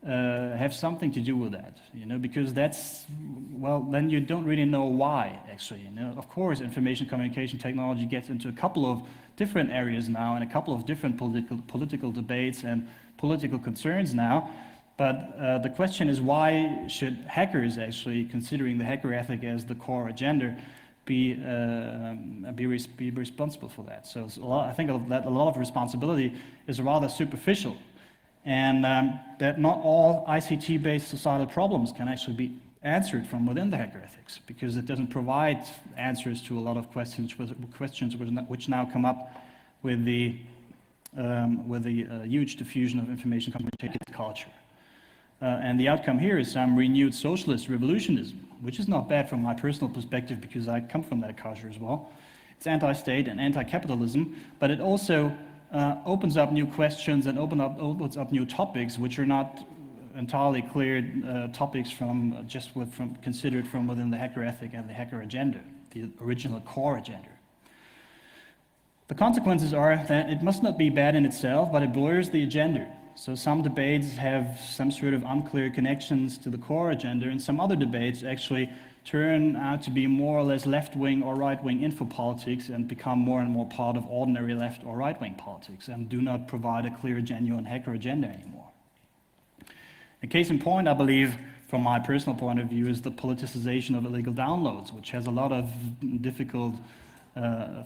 have something to do with that, you know, because that's, well, then you don't really know why, actually. You know, of course, information communication technology gets into a couple of different areas now and a couple of different political debates and political concerns now. But the question is, why should hackers, actually, considering the hacker ethic as the core agenda, be responsible for that? So I think that a lot of responsibility is rather superficial. And that not all ICT-based societal problems can actually be answered from within the hacker ethics, because it doesn't provide answers to a lot of questions which now come up with the huge diffusion of information communication culture. And the outcome here is some renewed socialist revolutionism, which is not bad from my personal perspective, because I come from that culture as well. It's anti-state and anti-capitalism, but it also opens up new questions and opens up new topics which are not entirely clear topics considered from within the hacker ethic and the hacker agenda, the original core agenda. The consequences are that it must not be bad in itself, but it blurs the agenda. So some debates have some sort of unclear connections to the core agenda, and some other debates actually turn out to be more or less left-wing or right-wing info politics and become more and more part of ordinary left or right-wing politics and do not provide a clear, genuine hacker agenda anymore. A case in point, I believe, from my personal point of view, is the politicization of illegal downloads, which has a lot of difficult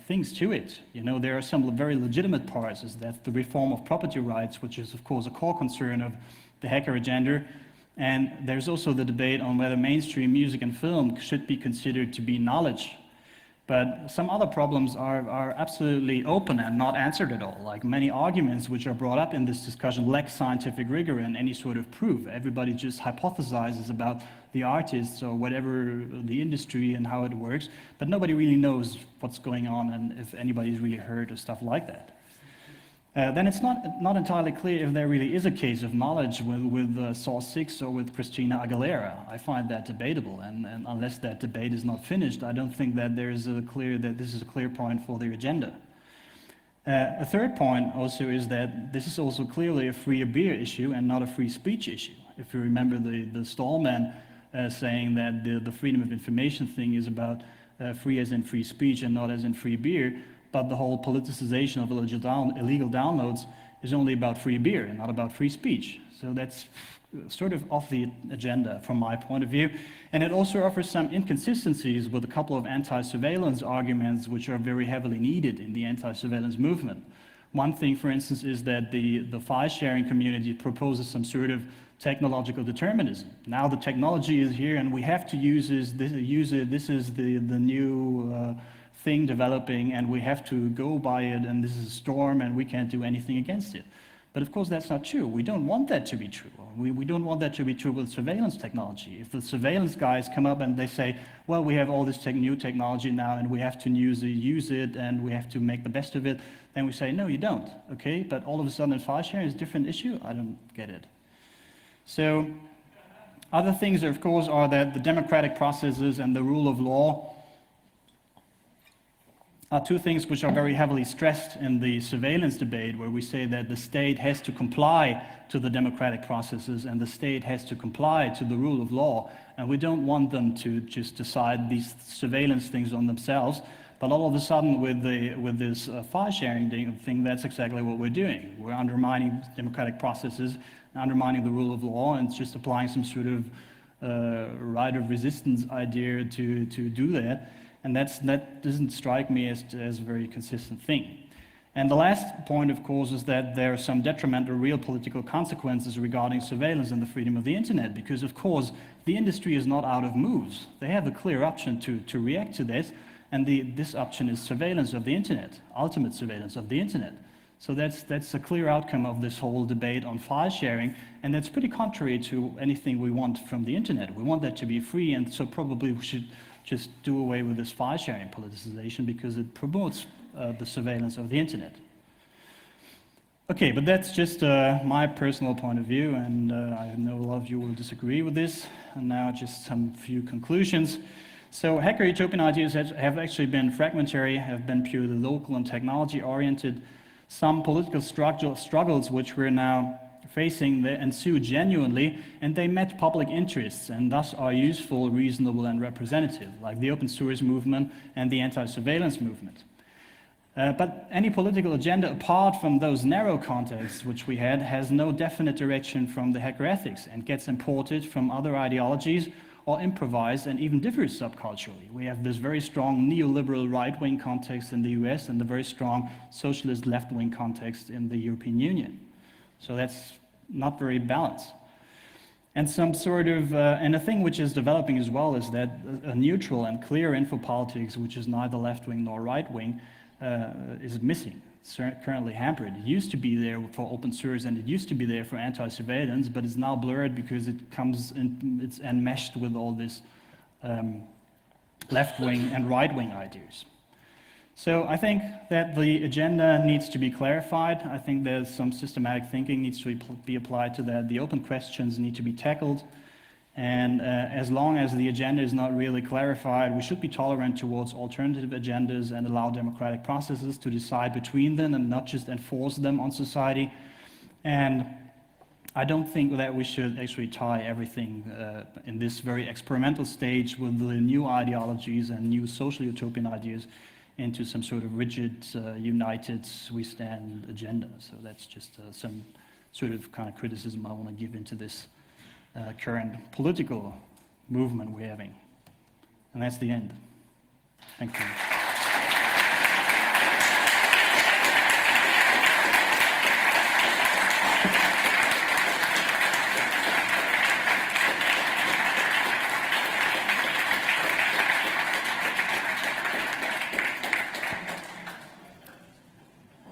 things to it. You know, there are some very legitimate parts, is that the reform of property rights, which is, of course, a core concern of the hacker agenda. And there's also the debate on whether mainstream music and film should be considered to be knowledge. But some other problems are absolutely open and not answered at all. Like many arguments which are brought up in this discussion lack scientific rigor and any sort of proof. Everybody just hypothesizes about the artists or whatever the industry and how it works, but nobody really knows what's going on and if anybody's really heard of stuff like that. Then it's not entirely clear if there really is a case of knowledge with Saw 6 or with Christina Aguilera. I find that debatable, and unless that debate is not finished, I don't think that this is a clear point for their agenda. A third point also is that this is also clearly a free beer issue and not a free speech issue. If you remember the Stallman saying that the freedom of information thing is about free as in free speech and not as in free beer, but the whole politicization of illegal downloads is only about free beer and not about free speech. So that's sort of off the agenda from my point of view. And it also offers some inconsistencies with a couple of anti-surveillance arguments which are very heavily needed in the anti-surveillance movement. One thing, for instance, is that the file sharing community proposes some sort of technological determinism. Now the technology is here and we have to use it. This is the new thing developing and we have to go by it, and this is a storm and we can't do anything against it. But of course that's not true. We don't want that to be true. We don't want that to be true with surveillance technology. If the surveillance guys come up and they say, well, we have all this new technology now and we have to use it and we have to make the best of it, then we say, no, you don't, okay? But all of a sudden file sharing is a different issue? I don't get it. So other things, of course, are that the democratic processes and the rule of law are two things which are very heavily stressed in the surveillance debate, where we say that the state has to comply to the democratic processes and the state has to comply to the rule of law. And we don't want them to just decide these surveillance things on themselves. But all of a sudden, with this file sharing thing, that's exactly what we're doing. We're undermining democratic processes, undermining the rule of law, and just applying some sort of right of resistance idea to do that. And that doesn't strike me as a very consistent thing. And the last point, of course, is that there are some detrimental real political consequences regarding surveillance and the freedom of the internet, because, of course, the industry is not out of moves. They have a clear option to react to this, and this option is surveillance of the internet, ultimate surveillance of the internet. So that's a clear outcome of this whole debate on file sharing, and that's pretty contrary to anything we want from the internet. We want that to be free, and so probably we should just do away with this file sharing politicization because it promotes the surveillance of the internet. Okay, but that's just my personal point of view, and I know a lot of you will disagree with this. And now just some few conclusions. So hacker utopian ideas have actually been fragmentary, have been purely local and technology oriented. Some political struggles which we're now facing, they ensue genuinely, and they met public interests and thus are useful, reasonable, and representative, like the open source movement and the anti-surveillance movement. But any political agenda apart from those narrow contexts which we had has no definite direction from the hacker ethics and gets imported from other ideologies or improvised and even differs subculturally. We have this very strong neoliberal right-wing context in the US and the very strong socialist left-wing context in the European Union. So that's not very balanced. And some sort of, and a thing which is developing as well is that a neutral and clear info politics, which is neither left-wing nor right-wing, is missing. It's currently hampered. It used to be there for open source and it used to be there for anti-surveillance, but it's now blurred because it comes in, it's enmeshed with all this left-wing and right-wing ideas. So I think that the agenda needs to be clarified. I think there's some systematic thinking needs to be applied to that. The open questions need to be tackled. And as long as the agenda is not really clarified, we should be tolerant towards alternative agendas and allow democratic processes to decide between them and not just enforce them on society. And I don't think that we should actually tie everything in this very experimental stage with the new ideologies and new social utopian ideas into some sort of rigid, united, we stand agenda. So that's just some sort of kind of criticism I want to give into this current political movement we're having. And that's the end. Thank you.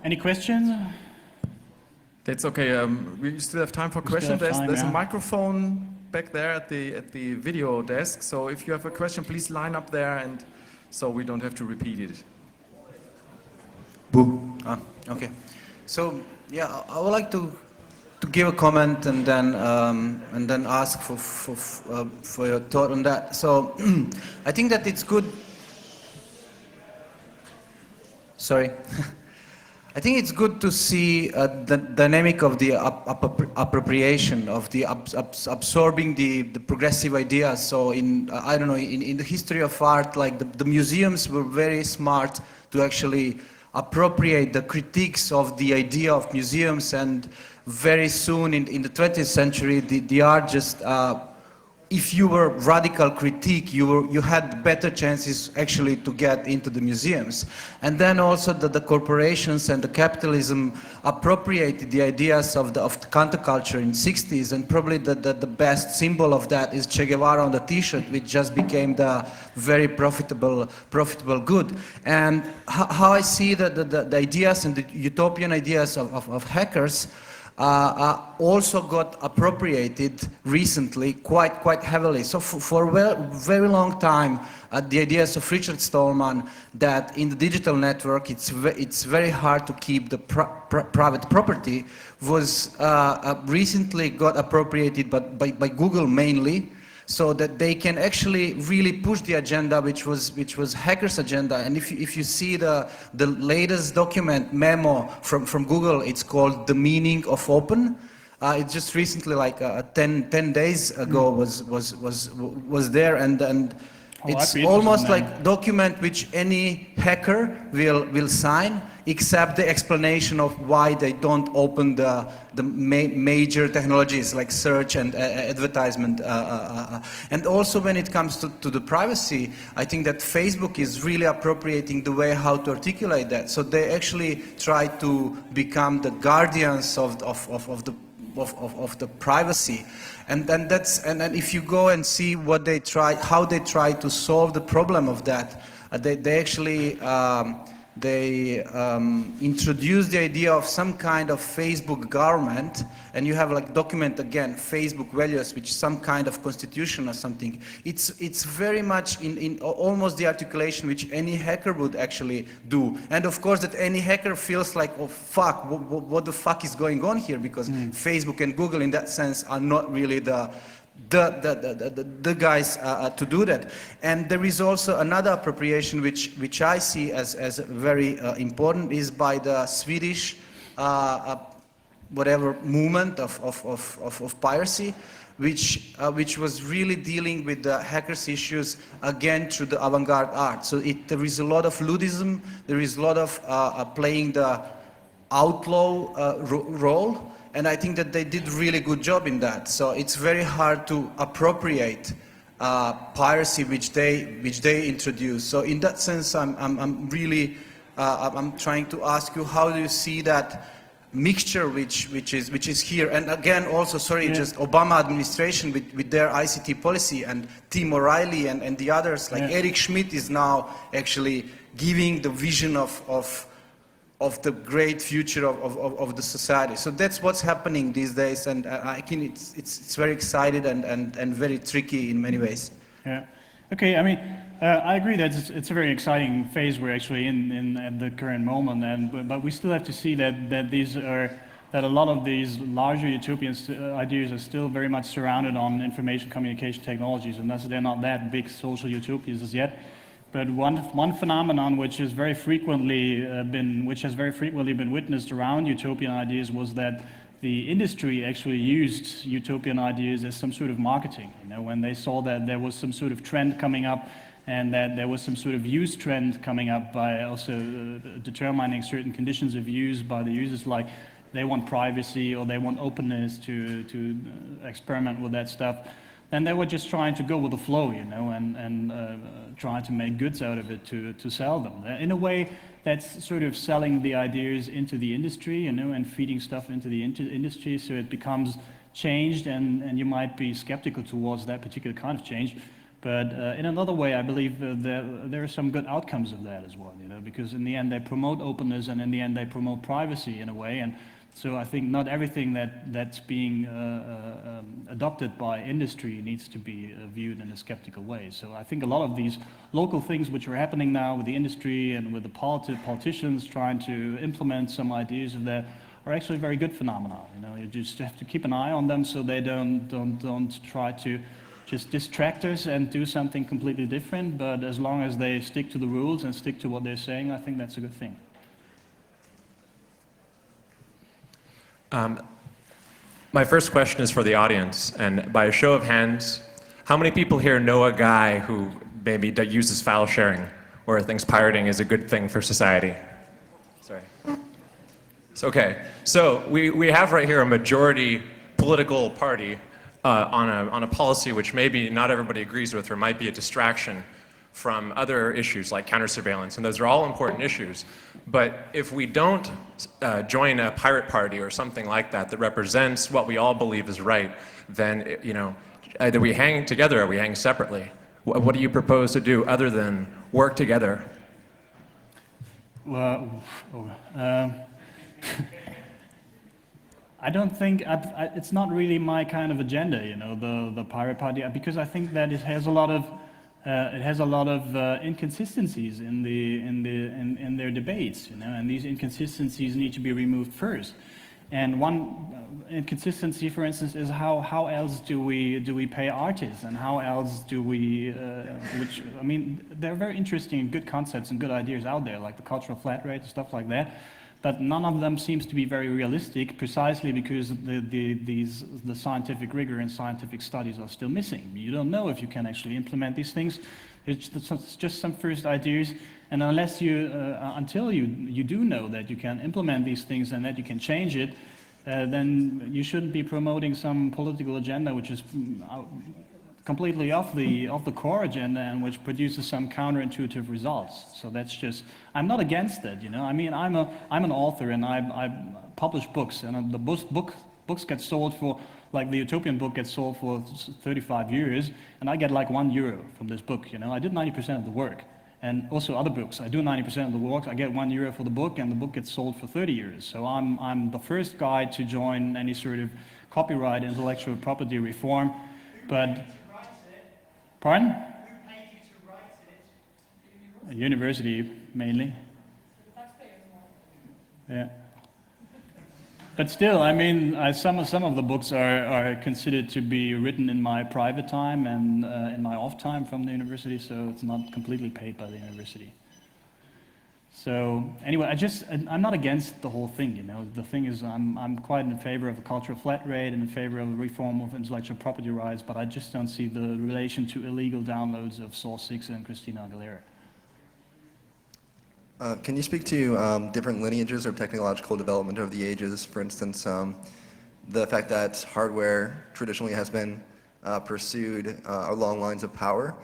Any questions? That's okay. We still have time for questions. There's a microphone back there at the video desk. So if you have a question, please line up there, and so we don't have to repeat it. Boo. Okay. So yeah, I would like to give a comment and then ask for your thought on that. So I think that it's good. Sorry. I think it's good to see the dynamic of the appropriation, of the absorbing the progressive ideas. So in, I don't know, in the history of art, like the museums were very smart to actually appropriate the critiques of the idea of museums, and very soon in the 20th century, the art just, if you were radical critique, you had better chances actually to get into the museums. And then also the corporations and the capitalism appropriated the ideas of the counterculture in the 60s, and probably the best symbol of that is Che Guevara on the t-shirt, which just became the very profitable good. And how I see the ideas and the utopian ideas of hackers, also got appropriated recently quite heavily. So for a very long time, the ideas of Richard Stallman that in the digital network it's very hard to keep the private property was recently got appropriated by Google mainly, so that they can actually really push the agenda, which was hackers' agenda. And if you see the latest document memo from Google, it's called "The Meaning of Open." It just recently, like 10 days ago, was there, and it's almost like document which any hacker will sign, except the explanation of why they don't open the major technologies like search and advertisement. And also when it comes to the privacy, I think that Facebook is really appropriating the way how to articulate that. So they actually try to become the guardians of the privacy. And then and if you go and see what they try, how they try to solve the problem of that, they actually introduce the idea of some kind of Facebook government, and you have like document again Facebook values, which some kind of constitution or something. It's very much in almost the articulation which any hacker would actually do, and of course that any hacker feels like, oh fuck, what the fuck is going on here, because Facebook and Google in that sense are not really the guys to do that. And there is also another appropriation which I see as very important, is by the Swedish whatever movement of piracy, which was really dealing with the hackers issues again through the avant-garde art. So there is a lot of ludism, there is a lot of playing the outlaw role. And I think that they did a really good job in that. So it's very hard to appropriate piracy which they introduce. So in that sense, I'm really trying to ask you, how do you see that mixture which is here? And again, also just Obama administration with their ICT policy, and Tim O'Reilly and the others, like Eric Schmidt is now actually giving the vision of the great future of the society. So that's what's happening these days, and I think it's very exciting and very tricky in many ways. Yeah. Okay. I mean, I agree that it's a very exciting phase we're actually in at the current moment, but we still have to see that a lot of these larger utopian ideas are still very much surrounded on information communication technologies, and thus they're not that big social utopias as yet. But one phenomenon which has very frequently been witnessed around utopian ideas was that the industry actually used utopian ideas as some sort of marketing. You know, when they saw that there was some sort of trend coming up, and that there was some sort of use trend coming up by also determining certain conditions of use by the users, like they want privacy or they want openness to experiment with that stuff. And they were just trying to go with the flow, you know, and trying to make goods out of it to sell them. In a way, that's sort of selling the ideas into the industry, you know, and feeding stuff into the industry, so it becomes changed, and you might be skeptical towards that particular kind of change. But in another way, I believe there are some good outcomes of that as well, you know, because in the end they promote openness, and in the end they promote privacy in a way. And so I think not everything that's being adopted by industry needs to be viewed in a skeptical way. So I think a lot of these local things which are happening now with the industry and with the politicians trying to implement some ideas of that are actually very good phenomena. You know, you just have to keep an eye on them so they don't try to just distract us and do something completely different. But as long as they stick to the rules and stick to what they're saying, I think that's a good thing. My first question is for the audience, and by a show of hands, how many people here know a guy who maybe uses file sharing or thinks pirating is a good thing for society? Sorry. It's okay. So we have right here a majority political party on a policy which maybe not everybody agrees with, or might be a distraction from other issues like counter-surveillance, and those are all important issues. But if we don't join a pirate party or something like that that represents what we all believe is right, then, you know, either we hang together or we hang separately. What do you propose to do other than work together? Well, I don't think it's not really my kind of agenda, you know, the Pirate Party, because I think that it has a lot of inconsistencies in their debates, you know, and these inconsistencies need to be removed first. And one inconsistency, for instance, is how else do we pay artists, and how else do we, which, I mean, there are very interesting, good concepts and good ideas out there, like the cultural flat rate and stuff like that, but none of them seems to be very realistic, precisely because the scientific rigor and scientific studies are still missing. You don't know if you can actually implement these things. It's just some first ideas. And unless until you do know that you can implement these things and that you can change it, then you shouldn't be promoting some political agenda which is completely off the core agenda and which produces some counterintuitive results. So that's just, I'm not against it, you know. I mean, I'm an author and I publish books, and the books get sold for, like the Utopian book gets sold for 35 years, and I get like €1 from this book, you know. I did 90% of the work. And also other books, I do 90% of the work, I get €1 for the book, and the book gets sold for 30 years. So I'm the first guy to join any sort of copyright, intellectual property reform, but... Pardon? Who paid you to write it? A university, mainly. Yeah. But still, I mean, some of the books are considered to be written in my private time and in my off time from the university, so it's not completely paid by the university. So anyway, I'm not against the whole thing, you know. The thing is, I'm quite in favor of a cultural flat rate and in favor of a reform of intellectual property rights, but I just don't see the relation to illegal downloads of Source 6 and Christina Aguilera. Can you speak to different lineages of technological development over the ages? For instance, the fact that hardware traditionally has been pursued along lines of power,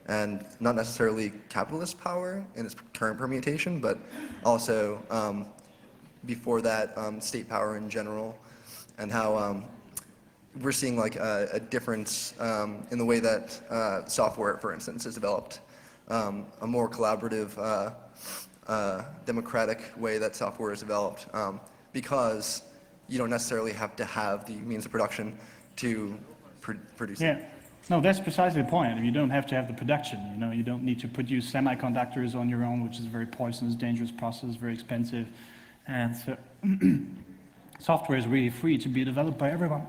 and not necessarily capitalist power in its current permutation, but also before that, state power in general, and how we're seeing like a difference in the way that software, for instance, is developed, a more collaborative, democratic way that software is developed, because you don't necessarily have to have the means of production to produce it. No, that's precisely the point. You don't have to have the production. You know, you don't need to produce semiconductors on your own, which is a very poisonous, dangerous process, very expensive. And so software is really free to be developed by everyone.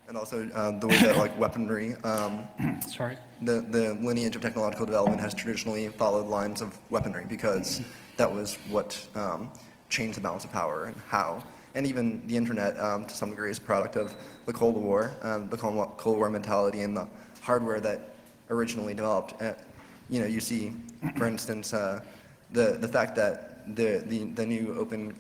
And also the way that like weaponry, Sorry. the lineage of technological development has traditionally followed lines of weaponry, because that was what changed the balance of power, and how. And even the internet, to some degree, is a product of the Cold War, the Cold War mentality and the hardware that originally developed. You know, you see, for instance, the fact that the new open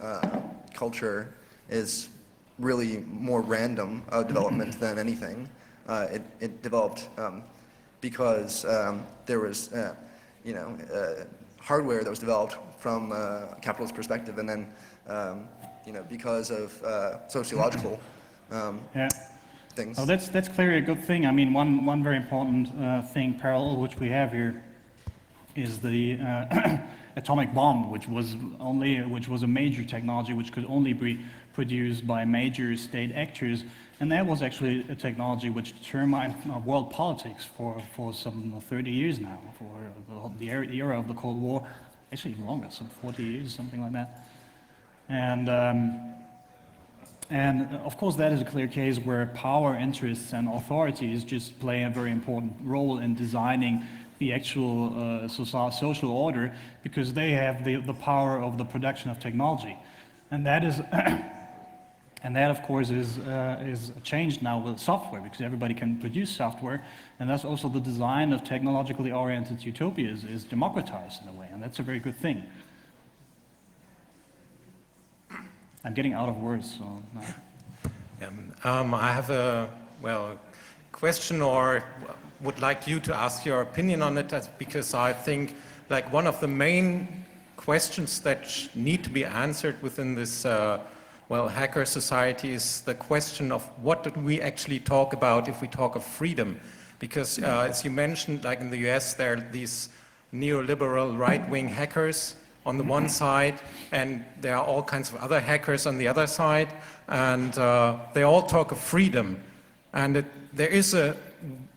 culture is really more random development than anything. It developed because there was, you know, hardware that was developed from a capitalist perspective, and then, you know, because of sociological things. Oh, that's clearly a good thing. I mean, one very important thing, parallel, which we have here, is the atomic bomb, which was a major technology which could only be produced by major state actors, and that was actually a technology which determined world politics for some 30 years now, for the era of the Cold War, actually even longer, some 40 years, something like that. And of course, that is a clear case where power interests and authorities just play a very important role in designing the actual social order, because they have the power of the production of technology. And that is, and that of course is changed now with software, because everybody can produce software, and that's also the design of technologically oriented utopias is democratized in a way, and that's a very good thing. I'm getting out of words, so. I have a question, or would like you to ask your opinion on it, because I think like one of the main questions that need to be answered within this hacker society is the question of what do we actually talk about if we talk of freedom, because as you mentioned, like in the US there are these neoliberal right-wing hackers on the one side, and there are all kinds of other hackers on the other side, and they all talk of freedom. And there is a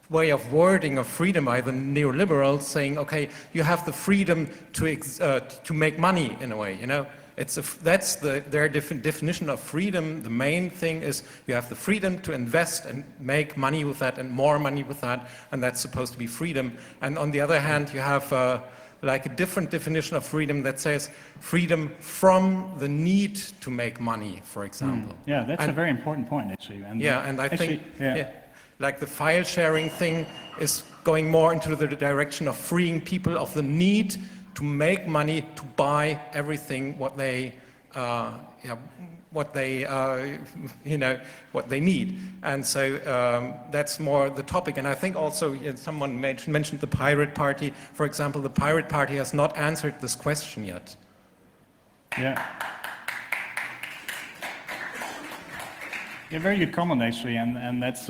way of wording of freedom by the neoliberals saying, okay, you have the freedom to make money in a way, you know. That's their definition of freedom. The main thing is you have the freedom to invest and make money with that and more money with that, and that's supposed to be freedom. And on the other hand, you have like a different definition of freedom that says freedom from the need to make money, for example. Yeah, that's a very important point, actually. And and I actually, think, like the file sharing thing is going more into the direction of freeing people of the need to make money to buy everything what they need. And so that's more the topic. And I think also someone mentioned the Pirate Party. For example, the Pirate Party has not answered this question yet. Yeah. Yeah, very good comment actually, and that's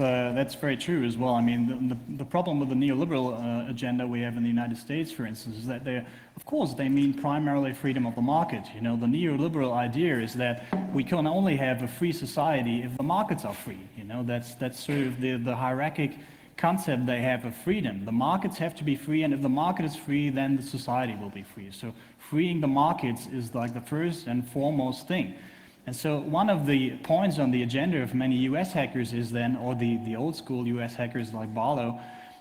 very true as well. I mean, the problem with the neoliberal agenda we have in the United States, for instance, is that of course, they mean primarily freedom of the market. You know, the neoliberal idea is that we can only have a free society if the markets are free. You know, that's sort of the hierarchic concept they have of freedom. The markets have to be free, and if the market is free, then the society will be free. So freeing the markets is like the first and foremost thing. And so one of the points on the agenda of many US hackers is then, or the old school US hackers like Barlow,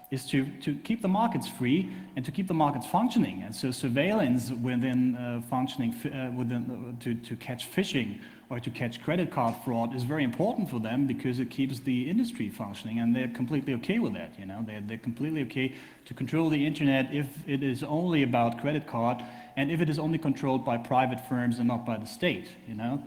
is to keep the markets free and to keep the markets functioning. And so surveillance within functioning, to catch phishing or to catch credit card fraud is very important for them because it keeps the industry functioning, and they're completely okay with that. You know, they're completely okay to control the internet if it is only about credit card and if it is only controlled by private firms and not by the state, you know.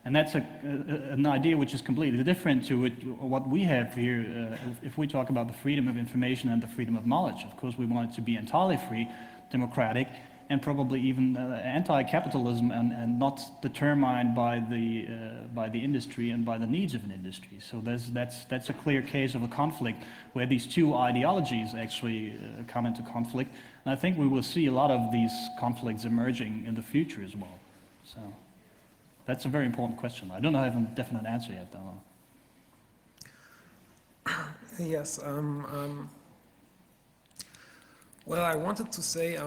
And that's an idea which is completely different to what we have here. If we talk about the freedom of information and the freedom of knowledge, of course we want it to be entirely free, democratic, and probably even anti-capitalism and not determined by the industry and by the needs of an industry. So that's a clear case of a conflict where these two ideologies actually come into conflict. And I think we will see a lot of these conflicts emerging in the future as well. So. That's a very important question. I don't have a definite answer yet, though. Yes. Well, I wanted to say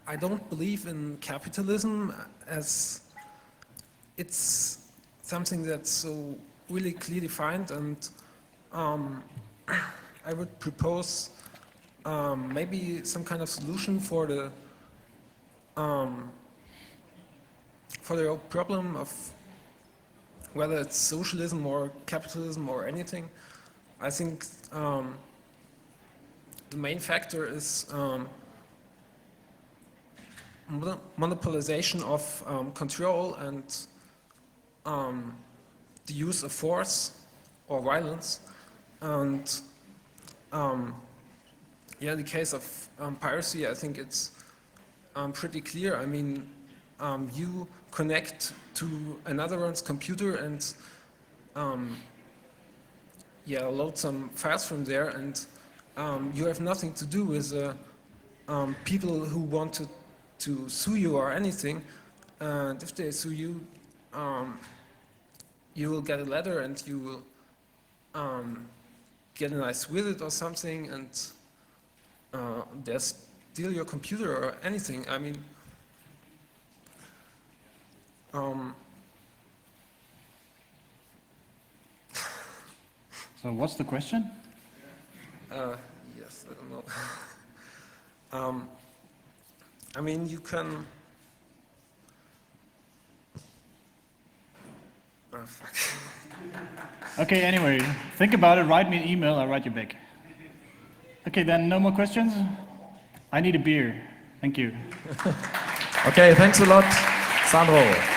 I don't believe in capitalism as it's something that's so really clearly defined, and I would propose maybe some kind of solution for the problem of whether it's socialism or capitalism or anything. I think the main factor is monopolization of control and the use of force or violence. And yeah, in the case of piracy, I think it's pretty clear. I mean, you connect to another one's computer and load some files from there, and you have nothing to do with people who want to sue you or anything. And if they sue you, you will get a letter and you will get a nice visit or something, and they'll steal your computer or anything. I mean, So what's the question? Yes, I don't know. I mean, you can... Oh, fuck. Okay, anyway, think about it, write me an email, I'll write you back. Okay, then no more questions? I need a beer. Thank you. Okay, thanks a lot, Sandro.